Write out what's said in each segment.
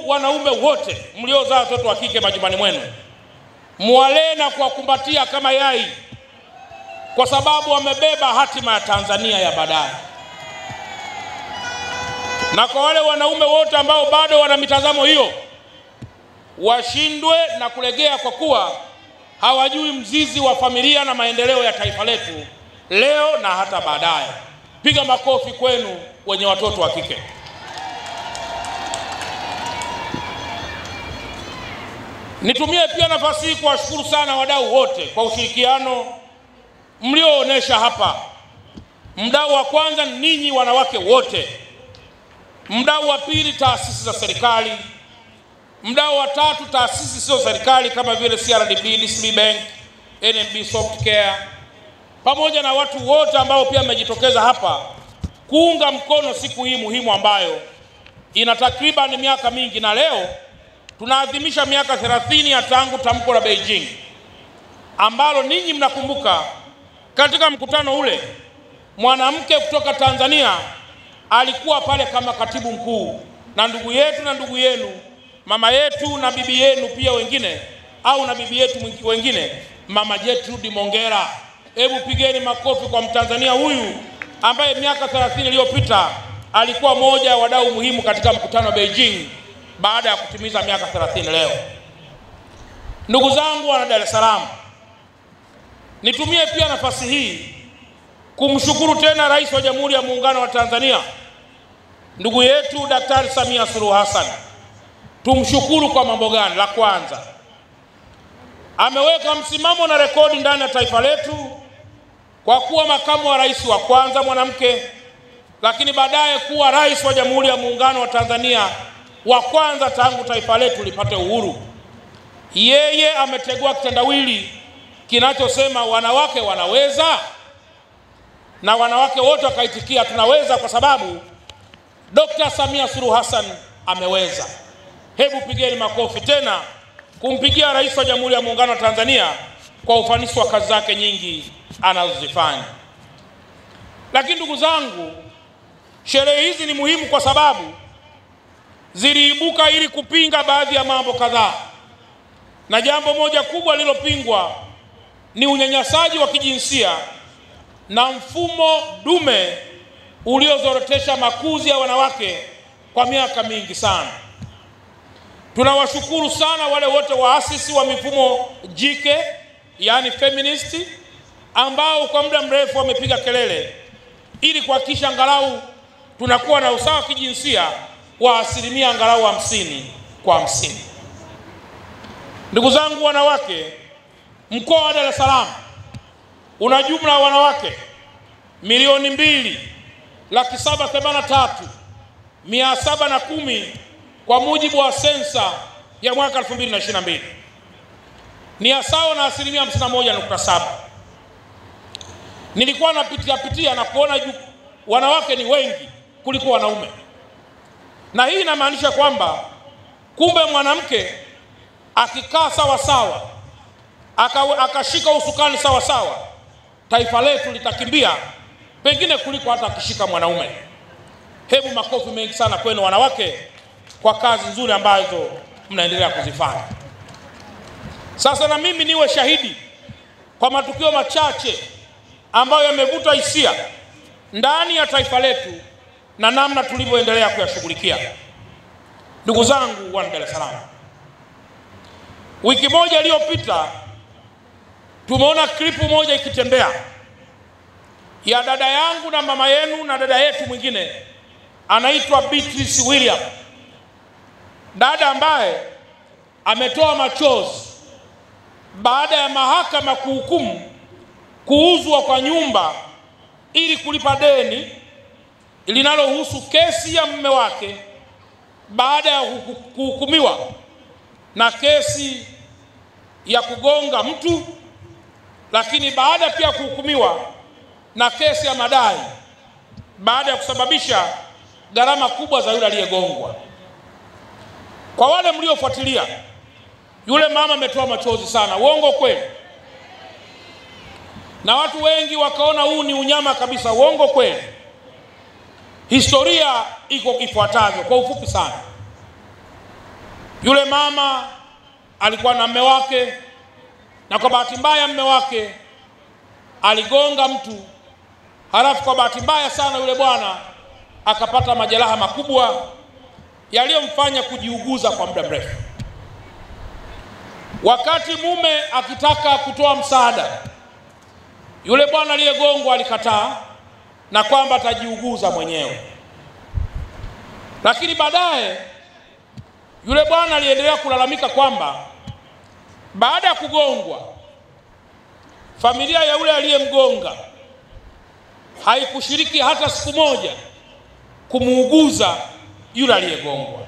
Wanaume wote mliozaa watoto wa kike majumbani mwenu, muwalee na kuwakumbatia kama yai, kwa sababu wamebeba hatima ya Tanzania ya baadaye. Na kwa wale wanaume wote ambao bado wana mitazamo hiyo, washindwe na kulegea, kwa kuwa hawajui mzizi wa familia na maendeleo ya taifa letu leo na hata baadaye. Piga makofi kwenu wenye watoto wa kike. Nitumie pia nafasi hii kuwashukuru sana wadau wote kwa ushirikiano mlioonesha hapa. Mdau wa kwanza ninyi wanawake wote. Mdau wa pili taasisi za serikali. Mdau wa tatu taasisi sio serikali kama vile CRDB, DCB Bank, NMB Softcare, pamoja na watu wote ambao pia wamejitokeza hapa kuunga mkono siku hii muhimu ambayo ina takriban miaka mingi, na leo tunaadhimisha miaka 30 ya tangu tamko la Beijing, ambalo ninyi mnakumbuka katika mkutano ule mwanamke kutoka Tanzania alikuwa pale kama katibu mkuu, na ndugu yetu na ndugu yenu, mama yetu na bibi yenu pia wengine, au na bibi yetu wengine, Mama Gertrude Mongera. Hebu pigeni makofi kwa Mtanzania huyu ambaye miaka 30 iliyopita alikuwa moja ya wadau muhimu katika mkutano wa Beijing baada ya kutimiza miaka 30 leo. Ndugu zangu wana Dar es Salaam, nitumie pia nafasi hii kumshukuru tena Rais wa Jamhuri ya Muungano wa Tanzania, ndugu yetu Daktari Samia Suluhu Hassan. Tumshukuru kwa mambo gani? La kwanza, ameweka msimamo na rekodi ndani ya taifa letu kwa kuwa makamu wa rais wa kwanza mwanamke, lakini baadaye kuwa rais wa Jamhuri ya Muungano wa Tanzania wa kwanza tangu taifa letu lipate uhuru. Yeye ametegua kitendawili kinachosema wanawake wanaweza, na wanawake wote wakaitikia tunaweza, kwa sababu Dr. Samia Suluhu Hassan ameweza. Hebu pigeni makofi tena kumpigia rais wa Jamhuri ya Muungano wa Tanzania kwa ufanisi wa kazi zake nyingi anazozifanya. Lakini ndugu zangu, sherehe hizi ni muhimu kwa sababu ziliibuka ili kupinga baadhi ya mambo kadhaa, na jambo moja kubwa lililopingwa ni unyanyasaji wa kijinsia na mfumo dume uliozorotesha makuzi ya wanawake kwa miaka mingi sana. Tunawashukuru sana wale wote waasisi wa mifumo jike, yani feminist, ambao kwa muda mrefu wamepiga kelele ili kuhakikisha angalau tunakuwa na usawa kijinsia wa asilimia angalau 50-50. Ndugu zangu wanawake, mkoa wa Dar es Salaam una jumla ya wanawake 2,783,710 kwa mujibu wa sensa ya mwaka 2022. Ni sawa na asilimia 51.7. Nilikuwa napitia na kuona wanawake ni wengi kuliko wanaume, na hii inamaanisha kwamba kumbe mwanamke akikaa sawa sawa, akashika usukani sawa sawa, taifa letu litakimbia pengine kuliko hata akishika mwanaume. Hebu makofi mengi sana kwenu wanawake kwa kazi nzuri ambazo mnaendelea kuzifanya. Sasa na mimi niwe shahidi kwa matukio machache ambayo yamevuta hisia ndani ya taifa letu na namna tulivyoendelea kuyashughulikia. Ndugu zangu wa Dar es Salaam, wiki moja iliyopita tumeona klipu moja ikitembea ya dada yangu na mama yenu na dada yetu mwingine anaitwa Beatrice William, dada ambaye ametoa machozi baada ya mahakama kuhukumu kuuzwa kwa nyumba ili kulipa deni linalohusu kesi ya mume wake baada ya kuhukumiwa na kesi ya kugonga mtu, lakini baada pia kuhukumiwa na kesi ya madai baada ya kusababisha gharama kubwa za yule aliyegongwa. Kwa wale mliofuatilia, yule mama ametoa machozi sana, uongo kweli? Na watu wengi wakaona huu ni unyama kabisa, uongo kweli? Historia iko ifuatavyo kwa ufupi sana. Yule mama alikuwa na mume wake, na kwa bahati mbaya mume wake aligonga mtu, halafu kwa bahati mbaya sana yule bwana akapata majeraha makubwa yaliyomfanya kujiuguza kwa muda mrefu. Wakati mume akitaka kutoa msaada, yule bwana aliyegongwa alikataa na kwamba atajiuguza mwenyewe. Lakini baadaye yule bwana aliendelea kulalamika kwamba baada ya kugongwa, familia ya yule aliyemgonga haikushiriki hata siku moja kumuuguza yule aliyegongwa.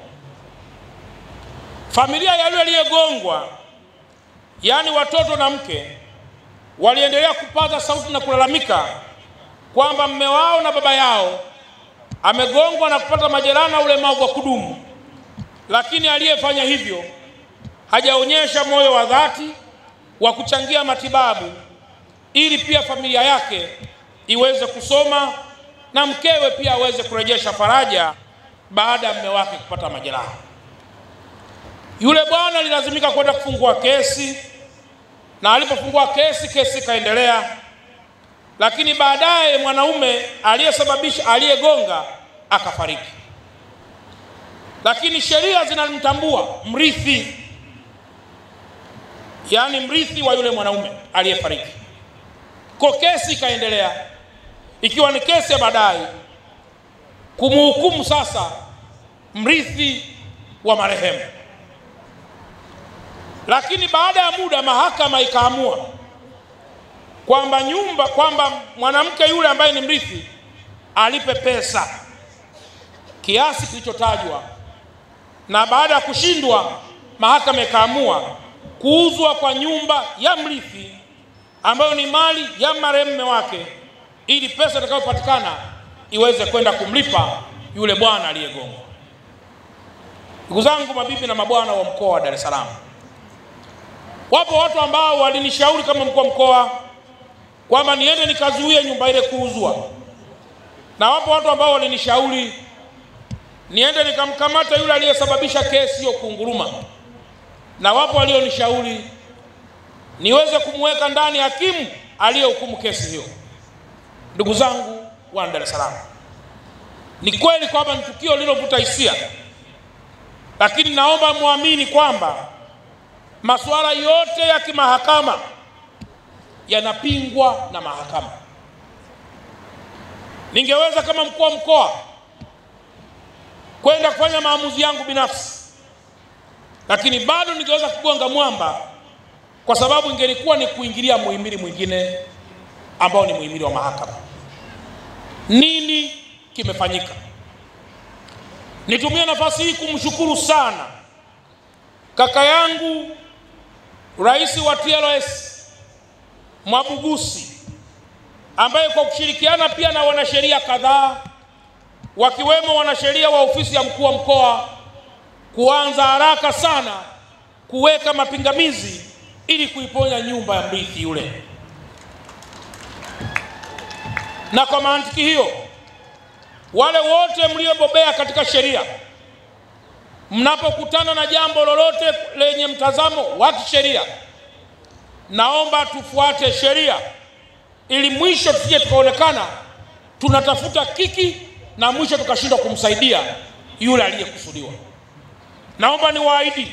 Familia ya yule aliyegongwa, yaani watoto na mke, waliendelea kupaza sauti na kulalamika kwamba mume wao na baba yao amegongwa na kupata majeraha na ulemavu wa kudumu, lakini aliyefanya hivyo hajaonyesha moyo wa dhati wa kuchangia matibabu ili pia familia yake iweze kusoma na mkewe pia aweze kurejesha faraja baada ya mume wake kupata majeraha. Yule bwana alilazimika kwenda kufungua kesi, na alipofungua kesi kaendelea, lakini baadaye mwanaume aliyegonga akafariki. Lakini sheria zinamtambua mrithi, yaani mrithi wa yule mwanaume aliyefariki. Kwa kesi kaendelea, ikiwa ni kesi ya baadaye kumhukumu sasa mrithi wa marehemu. Lakini baada ya muda mahakama ikaamua kwamba mwanamke yule ambaye ni mrithi alipe pesa kiasi kilichotajwa, na baada ya kushindwa mahakama ikaamua kuuzwa kwa nyumba ya mrithi ambayo ni mali ya marehemu mume wake, ili pesa itakayopatikana iweze kwenda kumlipa yule bwana aliyegongwa. Ndugu zangu, mabibi na mabwana wa mkoa wa Dar es Salaam, wapo watu ambao walinishauri kama mkuu wa mkoa kwamba niende nikazuie nyumba ile kuuzwa, na wapo watu ambao walinishauri niende nikamkamata yule aliyesababisha kesi hiyo kunguruma, na wapo walionishauri niweze kumweka ndani hakimu aliyehukumu kesi hiyo. Ndugu zangu wa Dar es Salaam, ni kweli kwamba ni tukio lililovuta hisia, lakini naomba muamini kwamba masuala yote ya kimahakama yanapingwa na mahakama. Ningeweza kama mkuu wa mkoa kwenda kufanya maamuzi yangu binafsi, lakini bado ningeweza kugonga mwamba, kwa sababu ingelikuwa ni kuingilia muhimili mwingine ambao ni muhimili wa mahakama. Nini kimefanyika? Nitumie nafasi hii kumshukuru sana kaka yangu Rais wa TLS Mwabugusi, ambaye kwa kushirikiana pia na wanasheria kadhaa wakiwemo wanasheria wa ofisi ya mkuu wa mkoa kuanza haraka sana kuweka mapingamizi ili kuiponya nyumba ya mrithi yule. Na kwa mantiki hiyo, wale wote mliobobea katika sheria, mnapokutana na jambo lolote lenye mtazamo wa kisheria, naomba tufuate sheria ili mwisho tusije tukaonekana tunatafuta kiki na mwisho tukashindwa kumsaidia yule aliyekusudiwa. Naomba niwaahidi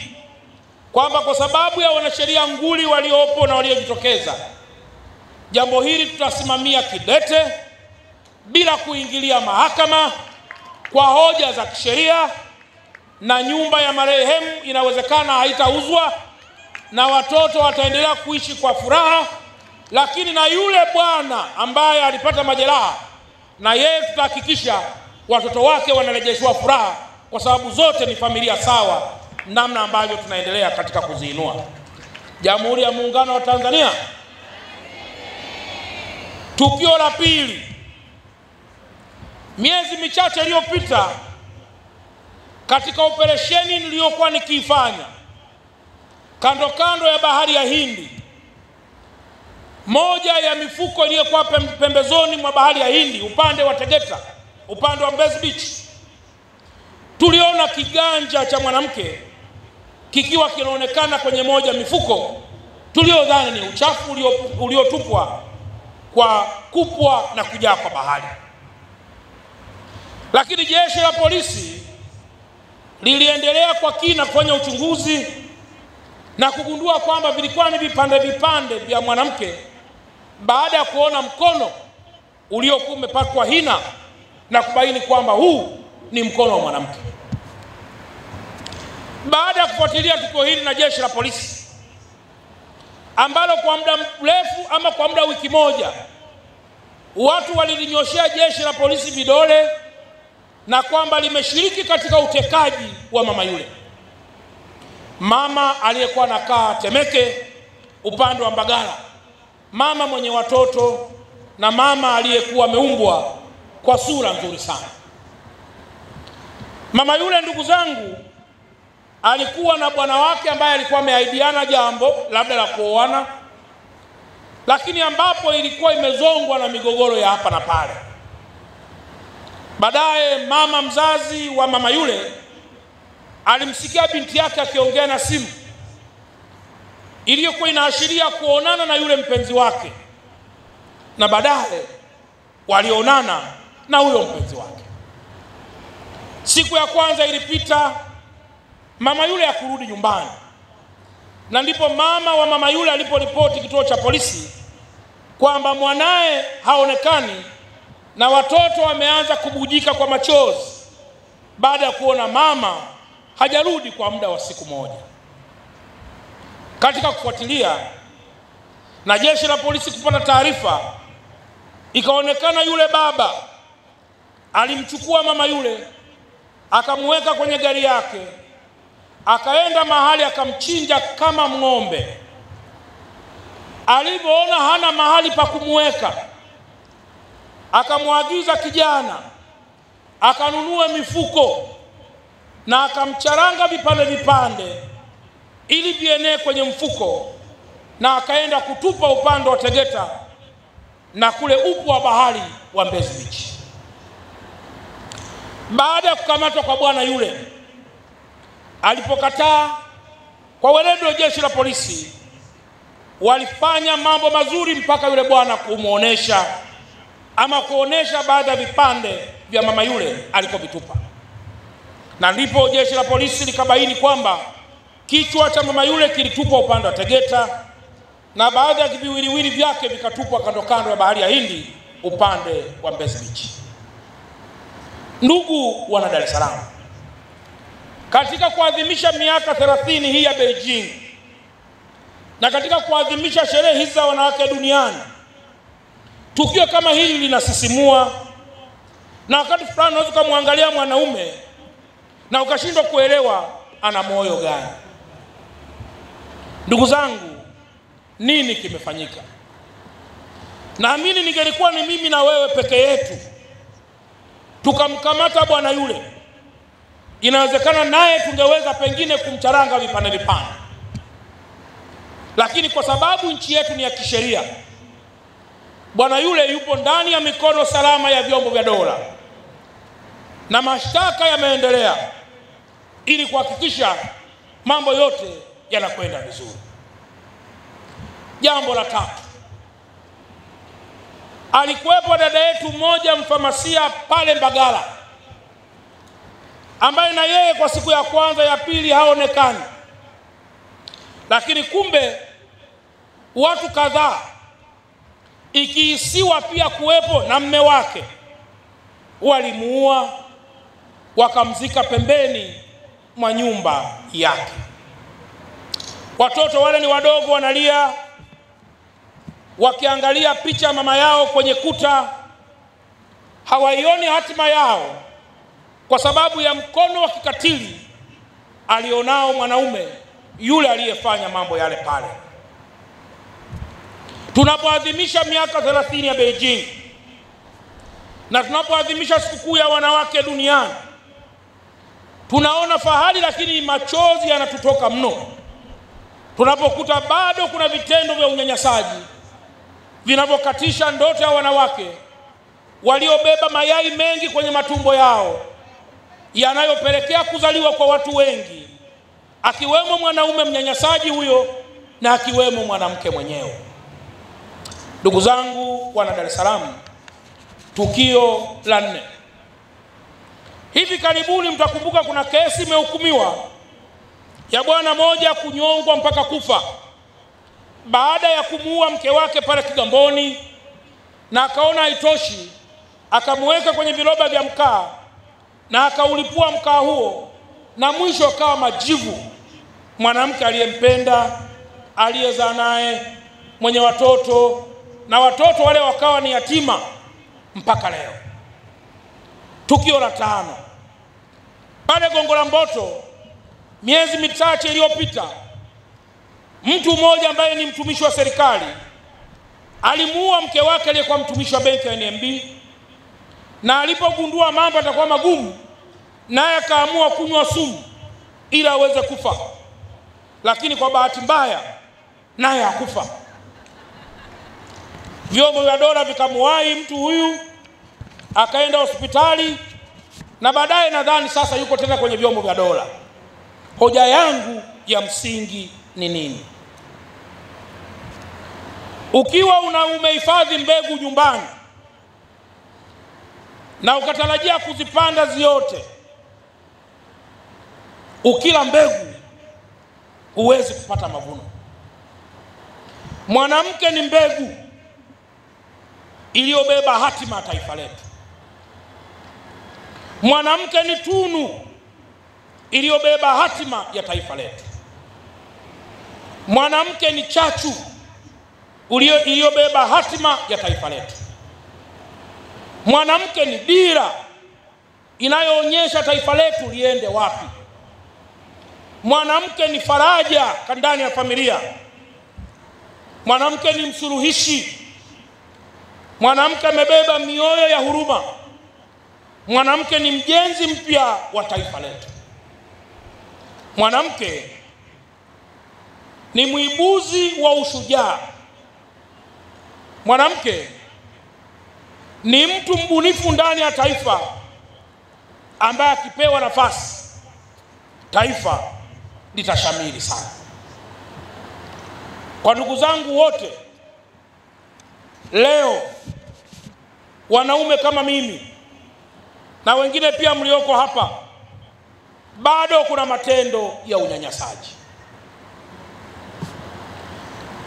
kwamba kwa sababu ya wanasheria nguli waliopo na waliojitokeza, jambo hili tutasimamia kidete bila kuingilia mahakama kwa hoja za kisheria, na nyumba ya marehemu inawezekana haitauzwa na watoto wataendelea kuishi kwa furaha, lakini na yule bwana ambaye alipata majeraha, na yeye tutahakikisha watoto wake wanarejeshwa furaha, kwa sababu zote ni familia sawa, namna ambavyo tunaendelea katika kuziinua. Jamhuri ya Muungano wa Tanzania. Tukio la pili, miezi michache iliyopita, katika operesheni niliyokuwa nikiifanya kando kando ya bahari ya Hindi, moja ya mifuko iliyokuwa pembezoni mwa bahari ya Hindi upande wa Tegeta, upande wa Mbezi Beach, tuliona kiganja cha mwanamke kikiwa kinaonekana kwenye moja mifuko tuliodhani ni uchafu uliotupwa kwa kupwa na kujaa kwa bahari. Lakini jeshi la polisi liliendelea kwa kina kufanya uchunguzi na kugundua kwamba vilikuwa ni vipande vya mwanamke, baada ya kuona mkono uliokuwa umepakwa hina na kubaini kwamba huu ni mkono wa mwanamke. Baada ya kufuatilia tukio hili na jeshi la polisi ambalo kwa muda mrefu ama kwa muda wiki moja watu walilinyoshea jeshi la polisi vidole na kwamba limeshiriki katika utekaji wa mama yule, mama aliyekuwa anakaa Temeke upande wa Mbagala, mama mwenye watoto na mama aliyekuwa ameumbwa kwa sura nzuri sana. Mama yule, ndugu zangu, alikuwa na bwana wake ambaye alikuwa ameahidiana jambo labda la kuoana, lakini ambapo ilikuwa imezongwa na migogoro ya hapa na pale. Baadaye mama mzazi wa mama yule alimsikia binti yake akiongea na simu iliyokuwa inaashiria kuonana na yule mpenzi wake, na baadaye walionana na huyo mpenzi wake. Siku ya kwanza ilipita, mama yule hakurudi nyumbani, na ndipo mama wa mama yule aliporipoti kituo cha polisi kwamba mwanae haonekani na watoto wameanza kubujika kwa machozi baada ya kuona mama hajarudi kwa muda wa siku moja. Katika kufuatilia na jeshi la polisi kupata taarifa, ikaonekana yule baba alimchukua mama yule akamweka kwenye gari yake, akaenda mahali akamchinja kama ng'ombe. Alipoona hana mahali pa kumweka, akamwagiza kijana akanunue mifuko na akamcharanga vipande ili vienee kwenye mfuko, na akaenda kutupa upande wa Tegeta na kule upo wa bahari wa Mbezi Beach. Baada ya kukamatwa kwa bwana yule, alipokataa, kwa weledi wa jeshi la polisi walifanya mambo mazuri mpaka yule bwana kumuonesha ama kuonesha baadhi ya vipande vya mama yule alipovitupa, na ndipo jeshi la polisi likabaini kwamba kichwa cha mama yule kilitupwa upande wa Tegeta na baadhi ya viwiliwili vyake vikatupwa kando kando ya bahari ya Hindi upande wa Mbezi Beach. Ndugu wana Dar es Salaam, katika kuadhimisha miaka 30 hii ya Beijing na katika kuadhimisha sherehe hizi za wanawake duniani, tukio kama hili linasisimua, na wakati fulani unaweza kumwangalia mwanaume na ukashindwa kuelewa ana moyo gani. Ndugu zangu, nini kimefanyika? Naamini ningelikuwa ni mimi na wewe peke yetu tukamkamata bwana yule, inawezekana naye tungeweza pengine kumcharanga vipande, lakini kwa sababu nchi yetu ni ya kisheria, bwana yule yupo ndani ya mikono salama ya vyombo vya dola na mashtaka yameendelea ili kuhakikisha mambo yote yanakwenda vizuri. Jambo la tatu, alikuwepo dada yetu mmoja mfamasia pale Mbagala ambaye na yeye kwa siku ya kwanza ya pili haonekani, lakini kumbe watu kadhaa ikiisiwa pia kuwepo na mme wake walimuua wakamzika pembeni mwa nyumba yake. Watoto wale ni wadogo, wanalia wakiangalia picha ya mama yao kwenye kuta, hawaioni hatima yao kwa sababu ya mkono wa kikatili alionao mwanaume yule aliyefanya mambo yale pale. Tunapoadhimisha miaka 30 ya Beijing na tunapoadhimisha sikukuu ya wanawake duniani, tunaona fahari, lakini machozi yanatutoka mno tunapokuta bado kuna vitendo vya unyanyasaji vinavyokatisha ndoto ya wanawake waliobeba mayai mengi kwenye matumbo yao yanayopelekea kuzaliwa kwa watu wengi, akiwemo mwanaume mnyanyasaji huyo na akiwemo mwanamke mwenyewe. Ndugu zangu wana Dar es Salaam, tukio la 4. Hivi karibuni mtakumbuka kuna kesi imehukumiwa ya bwana moja kunyongwa mpaka kufa baada ya kumuua mke wake pale Kigamboni, na akaona haitoshi akamweka kwenye viroba vya mkaa na akaulipua mkaa huo, na mwisho akawa majivu mwanamke aliyempenda, aliyezaa naye, mwenye watoto, na watoto wale wakawa ni yatima mpaka leo. Tukio la 5 pale Gongo la Mboto, miezi michache iliyopita, mtu mmoja ambaye ni mtumishi wa serikali alimuua mke wake aliyekuwa mtumishi wa benki ya NMB, na alipogundua mambo yatakuwa magumu, naye akaamua kunywa sumu ili aweze kufa, lakini kwa bahati mbaya naye hakufa. Vyombo vya dola vikamuwahi mtu huyu, akaenda hospitali, na baadaye nadhani sasa yuko tena kwenye vyombo vya dola. Hoja yangu ya msingi ni nini? Ukiwa umehifadhi mbegu nyumbani na ukatarajia kuzipanda ziote, ukila mbegu huwezi kupata mavuno. Mwanamke ni mbegu iliyobeba hatima ya taifa letu. Mwanamke ni tunu iliyobeba hatima ya taifa letu. Mwanamke ni chachu iliyobeba hatima ya taifa letu. Mwanamke ni dira inayoonyesha taifa letu liende wapi. Mwanamke ni faraja ndani ya familia. Mwanamke ni msuluhishi. Mwanamke amebeba mioyo ya huruma. Mwanamke ni mjenzi mpya wa taifa letu. Mwanamke ni mwibuzi wa ushujaa. Mwanamke ni mtu mbunifu ndani ya taifa ambaye akipewa nafasi taifa litashamiri sana. Kwa ndugu zangu wote, leo wanaume kama mimi na wengine pia mlioko hapa, bado kuna matendo ya unyanyasaji.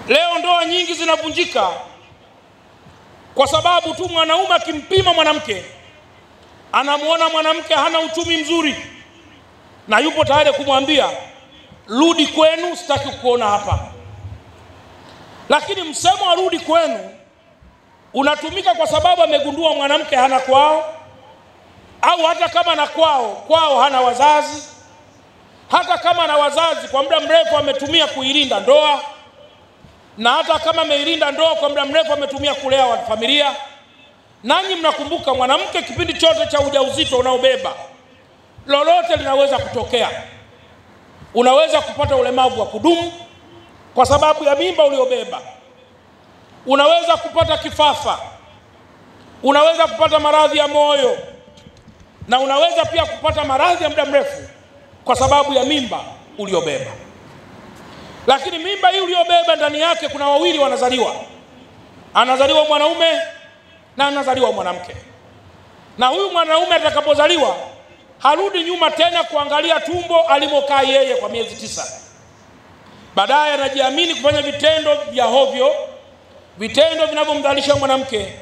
Leo ndoa nyingi zinavunjika kwa sababu tu mwanaume akimpima mwanamke, anamuona mwanamke hana uchumi mzuri, na yupo tayari kumwambia rudi kwenu, sitaki kukuona hapa. Lakini msemo wa rudi kwenu unatumika kwa sababu amegundua mwanamke hana kwao, au hata kama na kwao hana wazazi. Hata kama na wazazi, kwa muda mrefu ametumia kuilinda ndoa, na hata kama ameilinda ndoa kwa muda mrefu ametumia kulea familia. Nanyi mnakumbuka mwanamke kipindi chote cha ujauzito unaobeba, lolote linaweza kutokea. Unaweza kupata ulemavu wa kudumu kwa sababu ya mimba uliobeba. Unaweza kupata kifafa. Unaweza kupata maradhi ya moyo, na unaweza pia kupata maradhi ya muda mrefu kwa sababu ya mimba uliobeba. Lakini mimba hii uliobeba ndani yake kuna wawili wanazaliwa. Anazaliwa mwanaume na anazaliwa mwanamke. Na huyu mwanaume atakapozaliwa harudi nyuma tena kuangalia tumbo alimokaa yeye kwa miezi 9. Baadaye anajiamini kufanya vitendo vya hovyo, vitendo vinavyomdhalilisha mwanamke,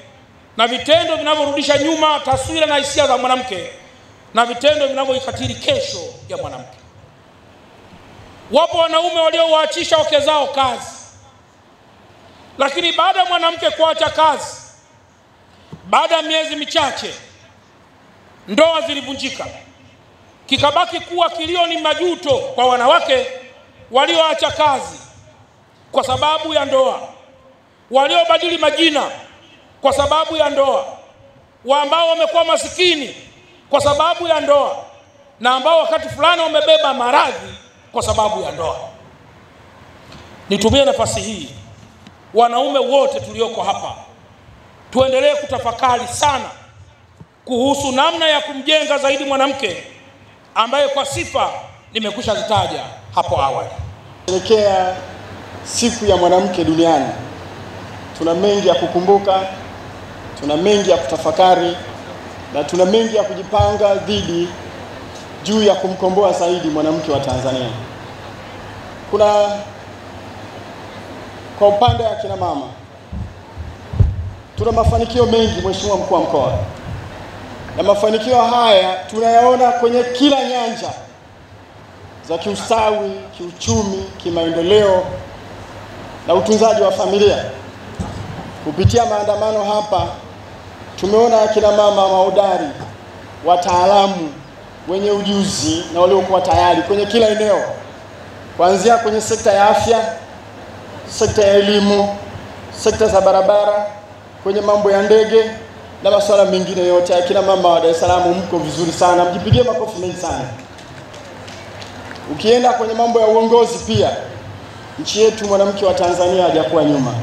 na vitendo vinavyorudisha nyuma taswira na hisia za mwanamke, na vitendo vinavyoikatili kesho ya mwanamke. Wapo wanaume waliowaachisha wake zao kazi, lakini baada ya mwanamke kuacha kazi, baada ya miezi michache ndoa zilivunjika. Kikabaki kuwa kilio ni majuto kwa wanawake walioacha kazi kwa sababu ya ndoa, waliobadili majina kwa sababu ya ndoa, ambao wamekuwa masikini kwa sababu ya ndoa, na ambao wakati fulani wamebeba maradhi kwa sababu ya ndoa. Nitumie nafasi hii, wanaume wote tulioko hapa, tuendelee kutafakari sana kuhusu namna ya kumjenga zaidi mwanamke ambaye kwa sifa nimekwisha zitaja hapo awali. Kuelekea siku ya mwanamke duniani, tuna mengi ya kukumbuka, tuna mengi ya kutafakari na tuna mengi ya kujipanga dhidi juu ya kumkomboa zaidi mwanamke wa Tanzania. Kwa upande wa kina mama tuna mafanikio mengi, Mheshimiwa Mkuu wa Mkoa, na mafanikio haya tunayaona kwenye kila nyanja za kiustawi, kiuchumi, kimaendeleo na utunzaji wa familia. Kupitia maandamano hapa tumeona akina mama mahodari, wataalamu wenye ujuzi na waliokuwa tayari kwenye kila eneo, kuanzia kwenye sekta ya afya, sekta ya elimu, sekta za barabara, kwenye mambo ya ndege na masuala mengine yote. Akina mama wa Dar es Salaam mko vizuri sana, mjipigie makofi mengi sana. Ukienda kwenye mambo ya uongozi pia, nchi yetu mwanamke wa Tanzania hajakuwa nyuma.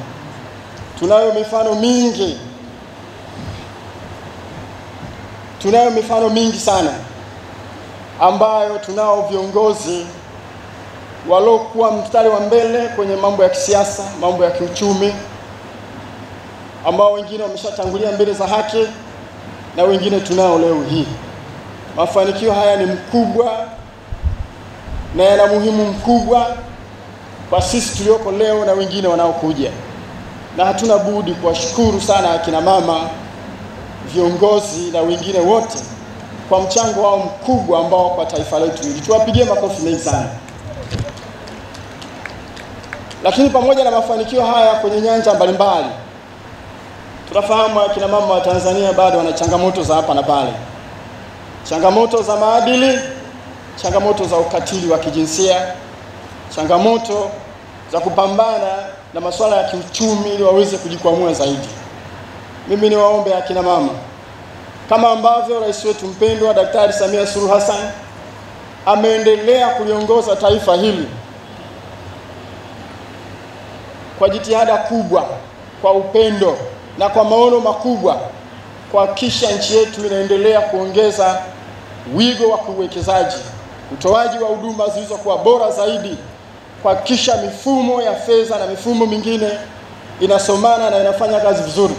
Tunayo mifano mingi sana ambayo tunao viongozi waliokuwa mstari wa mbele kwenye mambo ya kisiasa, mambo ya kiuchumi, ambao wengine wameshatangulia mbele za haki na wengine tunao leo hii. Mafanikio haya ni mkubwa na yana muhimu mkubwa kwa sisi tulioko leo na wengine wanaokuja, na hatuna budi kuwashukuru sana akina mama, viongozi na wengine wote kwa mchango wao mkubwa ambao kwa taifa letu hili. Tuwapigie makofi mengi sana. Lakini pamoja na mafanikio haya kwenye nyanja mbalimbali, tunafahamu akina mama wa Tanzania bado wana changamoto za hapa na pale. Changamoto za maadili, changamoto za ukatili wa kijinsia, changamoto za kupambana na masuala ya kiuchumi ili waweze kujikwamua zaidi. Mimi niwaombe akina mama, kama ambavyo rais wetu mpendwa Daktari Samia Suluhu Hassan ameendelea kuliongoza taifa hili kwa jitihada kubwa, kwa upendo na kwa maono makubwa, kuhakikisha nchi yetu inaendelea kuongeza wigo wa uwekezaji, utoaji wa huduma zilizokuwa bora zaidi, kuhakikisha mifumo ya fedha na mifumo mingine inasomana na inafanya kazi vizuri.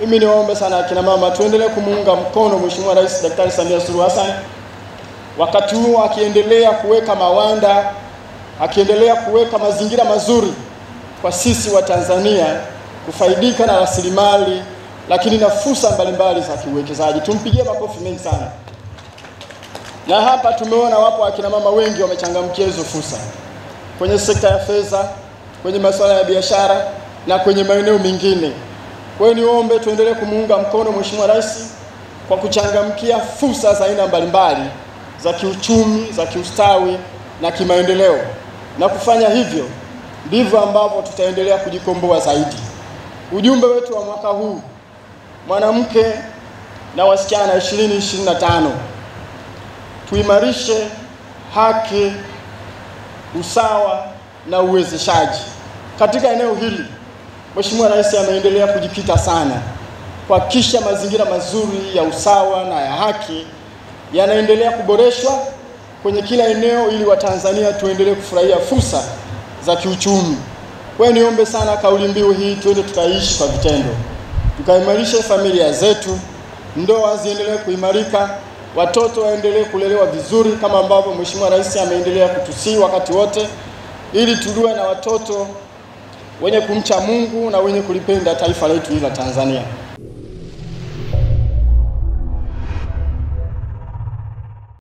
Mimi niwaombe sana akina mama, tuendelee kumuunga mkono Mheshimiwa Rais Daktari Samia Suluhu Hassan, wakati huo akiendelea kuweka mawanda, akiendelea kuweka mazingira mazuri kwa sisi wa Tanzania kufaidika na rasilimali lakini na fursa mbalimbali za kiuwekezaji. Tumpigie makofi mengi sana. Na hapa tumeona wapo akina mama wengi wamechangamkia hizo fursa kwenye sekta ya fedha, kwenye masuala ya biashara na kwenye maeneo mengine. Kwa hiyo niombe tuendelee kumuunga mkono Mheshimiwa Rais kwa kuchangamkia fursa za aina mbalimbali za kiuchumi, za kiustawi na kimaendeleo. Na kufanya hivyo ndivyo ambavyo tutaendelea kujikomboa zaidi. Ujumbe wetu wa mwaka huu, mwanamke na wasichana 2025, tuimarishe haki, usawa na uwezeshaji. Katika eneo hili Mheshimiwa Rais ameendelea kujikita sana kuhakikisha mazingira mazuri ya usawa na ya haki yanaendelea kuboreshwa kwenye kila eneo ili Watanzania tuendelee kufurahia fursa za kiuchumi. Kwa hiyo niombe sana kauli mbiu hii tuende tukaishi kwa vitendo. Tukaimarishe familia zetu, ndoa ziendelee kuimarika, watoto waendelee kulelewa vizuri kama ambavyo Mheshimiwa Rais ameendelea kutusii wakati wote, ili tuwe na watoto wenye kumcha Mungu na wenye kulipenda taifa letu la Tanzania.